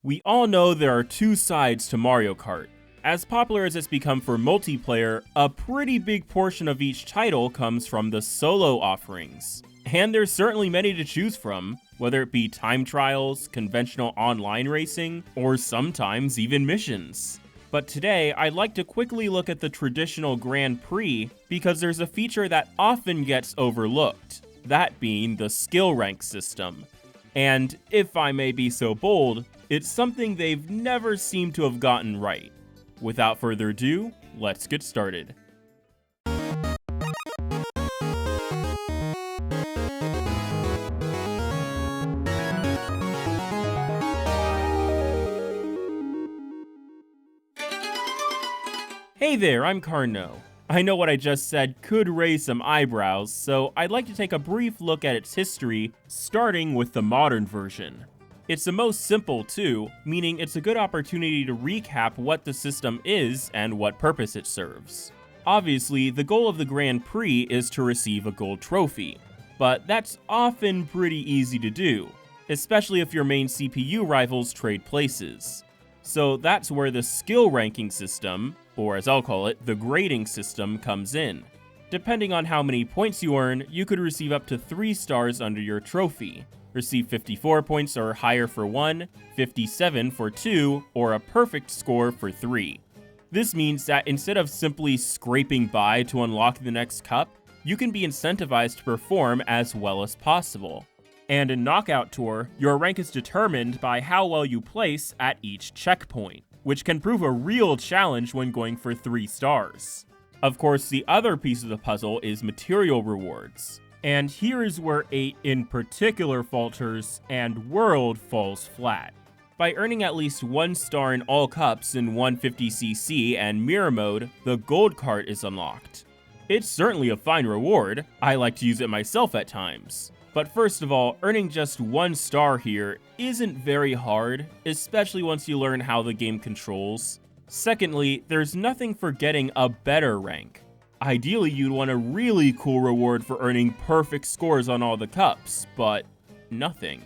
We all know there are two sides to Mario Kart. As popular as it's become for multiplayer, a pretty big portion of each title comes from the solo offerings. And there's certainly many to choose from, whether it be time trials, conventional online racing, or sometimes even missions. But today, I'd like to quickly look at the traditional Grand Prix because there's a feature that often gets overlooked, that being the skill rank system. And if I may be so bold, it's something they've never seemed to have gotten right. Without further ado, let's get started. Hey there, I'm Kardino. I know what I just said could raise some eyebrows, so I'd like to take a brief look at its history, starting with the modern version. It's the most simple too, meaning it's a good opportunity to recap what the system is and what purpose it serves. Obviously, the goal of the Grand Prix is to receive a gold trophy, but that's often pretty easy to do, especially if your main CPU rivals trade places. So that's where the skill ranking system, or as I'll call it, the grading system, comes in. Depending on how many points you earn, you could receive up to 3 stars under your trophy. Receive 54 points or higher for 1, 57 for 2, or a perfect score for 3. This means that instead of simply scraping by to unlock the next cup, you can be incentivized to perform as well as possible. And in Knockout Tour, your rank is determined by how well you place at each checkpoint, which can prove a real challenge when going for 3 stars. Of course, the other piece of the puzzle is material rewards. And here is where 8 in particular falters and World falls flat. By earning at least 1 star in all cups in 150cc and mirror mode, the Gold Kart is unlocked. It's certainly a fine reward, I like to use it myself at times. But first of all, earning just 1 star here isn't very hard, especially once you learn how the game controls. Secondly, there's nothing for getting a better rank. Ideally, you'd want a really cool reward for earning perfect scores on all the cups, but nothing.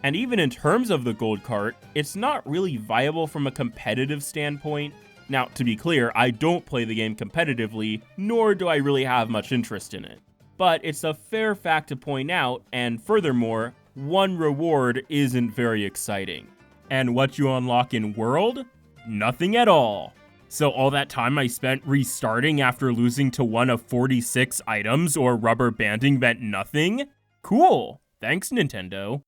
And even in terms of the Gold Kart, it's not really viable from a competitive standpoint. Now, to be clear, I don't play the game competitively, nor do I really have much interest in it. But it's a fair fact to point out, and furthermore, one reward isn't very exciting. And what you unlock in World? Nothing at all. So all that time I spent restarting after losing to one of 46 items or rubber banding meant nothing? Cool. Thanks, Nintendo.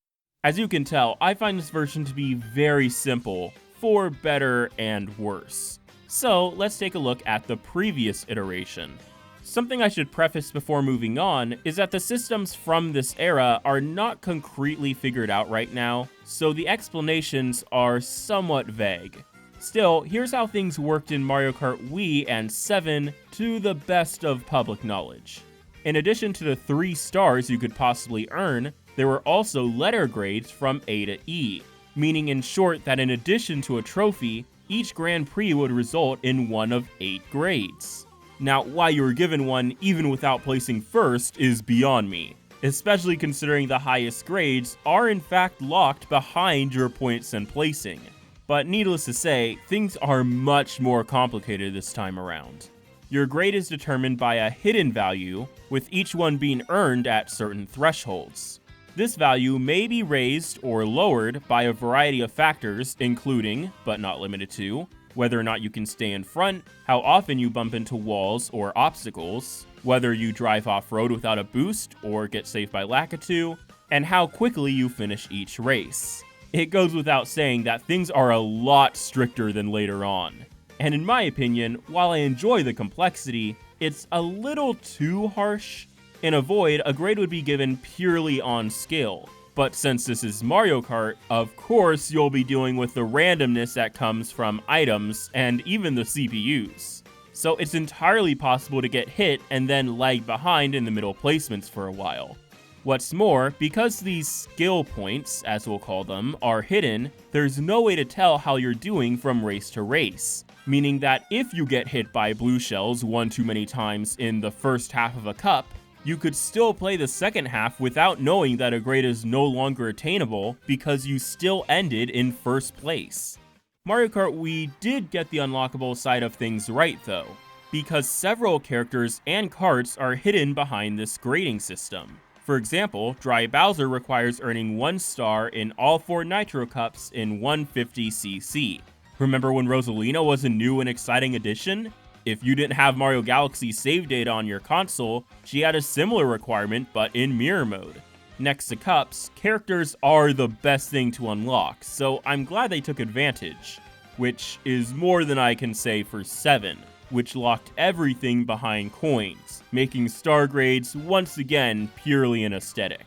As you can tell, I find this version to be very simple, for better and worse. So let's take a look at the previous iteration. Something I should preface before moving on is that the systems from this era are not concretely figured out right now, so the explanations are somewhat vague. Still, here's how things worked in Mario Kart Wii and 7 to the best of public knowledge. In addition to the 3 stars you could possibly earn, there were also letter grades from A to E, meaning in short that in addition to a trophy, each Grand Prix would result in one of 8 grades. Now, why you were given one even without placing first is beyond me, especially considering the highest grades are in fact locked behind your points and placing. But needless to say, things are much more complicated this time around. Your grade is determined by a hidden value, with each one being earned at certain thresholds. This value may be raised or lowered by a variety of factors, including, but not limited to, whether or not you can stay in front, how often you bump into walls or obstacles, whether you drive off-road without a boost or get saved by Lakitu, and how quickly you finish each race. It goes without saying that things are a lot stricter than later on. And in my opinion, while I enjoy the complexity, it's a little too harsh. In a Void, a grade would be given purely on skill. But since this is Mario Kart, of course you'll be dealing with the randomness that comes from items and even the CPUs. So it's entirely possible to get hit and then lag behind in the middle placements for a while. What's more, because these skill points, as we'll call them, are hidden, there's no way to tell how you're doing from race to race. Meaning that if you get hit by blue shells one too many times in the first half of a cup, you could still play the second half without knowing that a grade is no longer attainable because you still ended in first place. Mario Kart Wii did get the unlockable side of things right though, because several characters and karts are hidden behind this grading system. For example, Dry Bowser requires earning 1 star in all 4 Nitro Cups in 150cc. Remember when Rosalina was a new and exciting addition? If you didn't have Mario Galaxy save data on your console, she had a similar requirement but in mirror mode. Next to cups, characters are the best thing to unlock, so I'm glad they took advantage, which is more than I can say for 7, which locked everything behind coins, making star grades once again purely an aesthetic.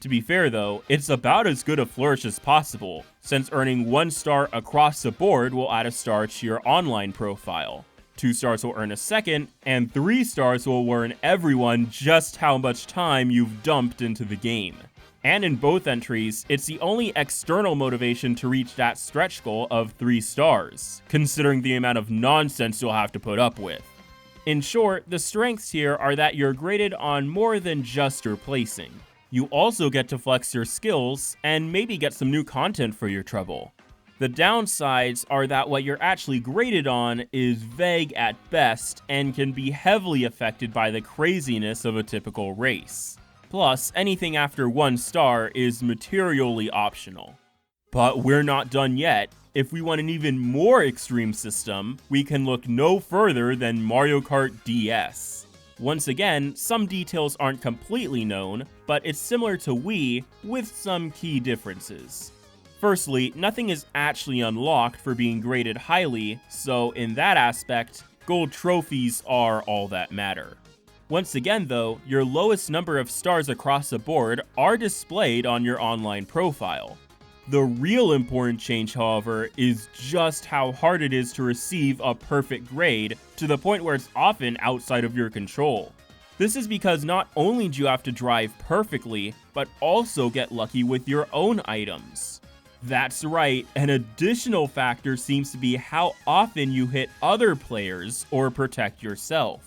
To be fair though, it's about as good a flourish as possible, since earning 1 star across the board will add a star to your online profile. 2 stars will earn a second, and 3 stars will warn everyone just how much time you've dumped into the game. And in both entries, it's the only external motivation to reach that stretch goal of 3 stars, considering the amount of nonsense you'll have to put up with. In short, the strengths here are that you're graded on more than just your placing. You also get to flex your skills, and maybe get some new content for your trouble. The downsides are that what you're actually graded on is vague at best and can be heavily affected by the craziness of a typical race. Plus, anything after 1 star is materially optional. But we're not done yet. If we want an even more extreme system, we can look no further than Mario Kart DS. Once again, some details aren't completely known, but it's similar to Wii with some key differences. Firstly, nothing is actually unlocked for being graded highly, so in that aspect, gold trophies are all that matter. Once again though, your lowest number of stars across the board are displayed on your online profile. The real important change, however, is just how hard it is to receive a perfect grade, to the point where it's often outside of your control. This is because not only do you have to drive perfectly, but also get lucky with your own items. That's right, an additional factor seems to be how often you hit other players or protect yourself.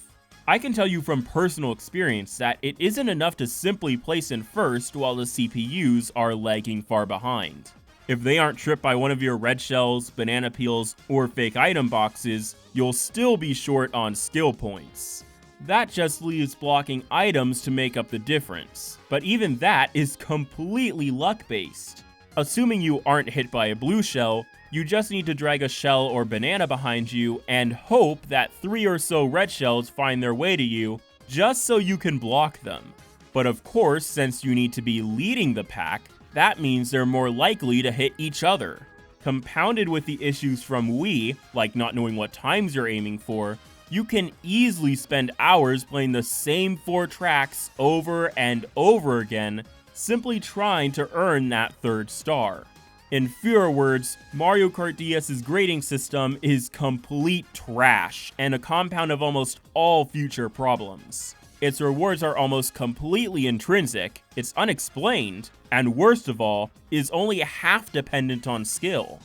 I can tell you from personal experience that it isn't enough to simply place in first while the CPUs are lagging far behind. If they aren't tripped by one of your red shells, banana peels, or fake item boxes, you'll still be short on skill points. That just leaves blocking items to make up the difference, but even that is completely luck-based. Assuming you aren't hit by a blue shell, you just need to drag a shell or banana behind you and hope that 3 or so red shells find their way to you, just so you can block them. But of course, since you need to be leading the pack, that means they're more likely to hit each other. Compounded with the issues from Wii, like not knowing what times you're aiming for, you can easily spend hours playing the same 4 tracks over and over again, simply trying to earn that 3rd star. In fewer words, Mario Kart DS's grading system is complete trash and a compound of almost all future problems. Its rewards are almost completely intrinsic, it's unexplained, and worst of all, is only half dependent on skill.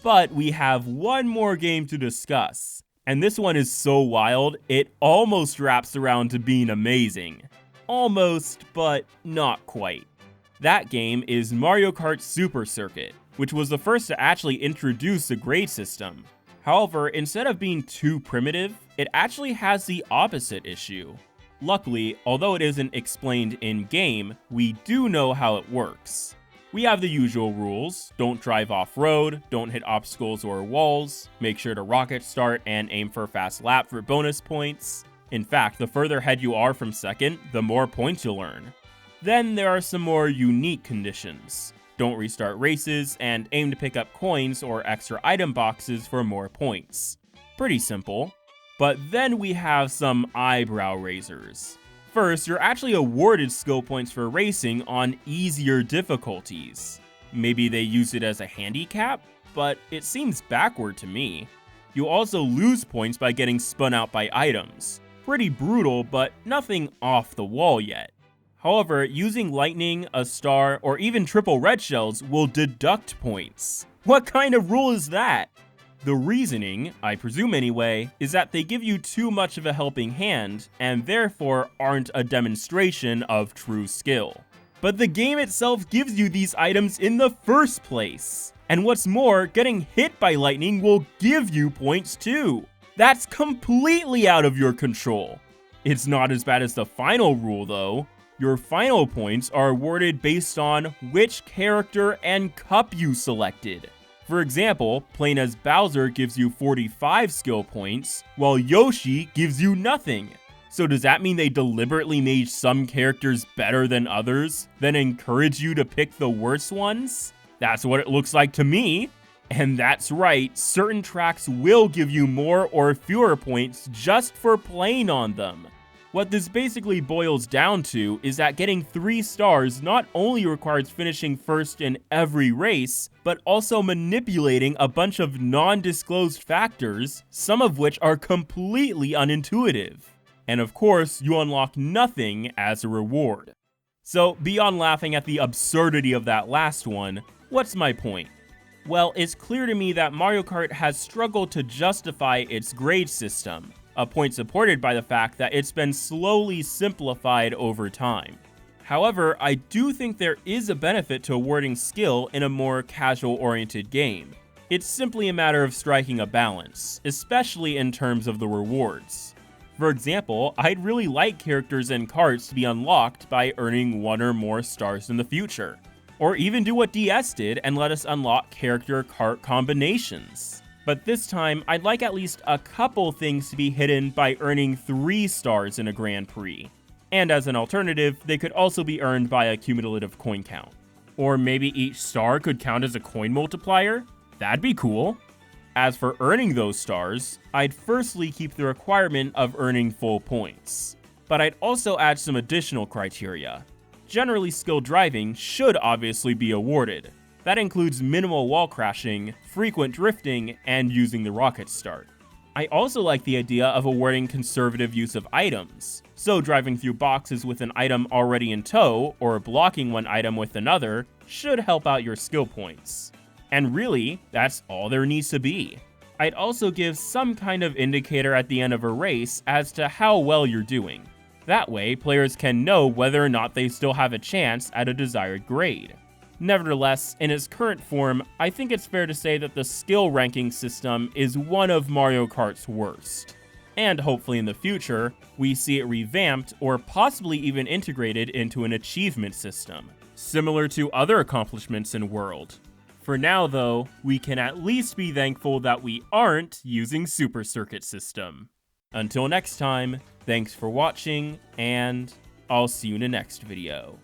But we have one more game to discuss, and this one is so wild, it almost wraps around to being amazing. Almost, but not quite. That game is Mario Kart Super Circuit, which was the first to actually introduce the grade system. However, instead of being too primitive, it actually has the opposite issue. Luckily, although it isn't explained in-game, we do know how it works. We have the usual rules: don't drive off-road, don't hit obstacles or walls, make sure to rocket start and aim for a fast lap for bonus points. In fact, the further ahead you are from second, the more points you'll earn. Then there are some more unique conditions. Don't restart races, and aim to pick up coins or extra item boxes for more points. Pretty simple. But then we have some eyebrow raisers. First, you're actually awarded skill points for racing on easier difficulties. Maybe they use it as a handicap, but it seems backward to me. You also lose points by getting spun out by items. Pretty brutal, but nothing off the wall yet. However, using lightning, a star, or even triple red shells will deduct points. What kind of rule is that? The reasoning, I presume anyway, is that they give you too much of a helping hand, and therefore aren't a demonstration of true skill. But the game itself gives you these items in the first place. And what's more, getting hit by lightning will give you points too. That's completely out of your control. It's not as bad as the final rule though. Your final points are awarded based on which character and cup you selected. For example, playing as Bowser gives you 45 skill points, while Yoshi gives you nothing. So does that mean they deliberately made some characters better than others, then encourage you to pick the worst ones? That's what it looks like to me. And that's right, certain tracks will give you more or fewer points just for playing on them. What this basically boils down to is that getting 3 stars not only requires finishing first in every race, but also manipulating a bunch of non-disclosed factors, some of which are completely unintuitive. And of course, you unlock nothing as a reward. So beyond laughing at the absurdity of that last one, what's my point? Well, it's clear to me that Mario Kart has struggled to justify its grade system, a point supported by the fact that it's been slowly simplified over time. However, I do think there is a benefit to awarding skill in a more casual-oriented game. It's simply a matter of striking a balance, especially in terms of the rewards. For example, I'd really like characters and carts to be unlocked by earning 1 or more stars in the future. Or even do what DS did and let us unlock character cart combinations. But this time, I'd like at least a couple things to be hidden by earning 3 stars in a Grand Prix. And as an alternative, they could also be earned by a cumulative coin count. Or maybe each star could count as a coin multiplier? That'd be cool. As for earning those stars, I'd firstly keep the requirement of earning full points. But I'd also add some additional criteria. Generally, skill driving should obviously be awarded. That includes minimal wall crashing, frequent drifting, and using the rocket start. I also like the idea of awarding conservative use of items, so driving through boxes with an item already in tow, or blocking one item with another, should help out your skill points. And really, that's all there needs to be. I'd also give some kind of indicator at the end of a race as to how well you're doing. That way, players can know whether or not they still have a chance at a desired grade. Nevertheless, in its current form, I think it's fair to say that the skill ranking system is one of Mario Kart's worst. And hopefully in the future, we see it revamped or possibly even integrated into an achievement system, similar to other accomplishments in World. For now though, we can at least be thankful that we aren't using Super Circuit System. Until next time, thanks for watching, and I'll see you in the next video.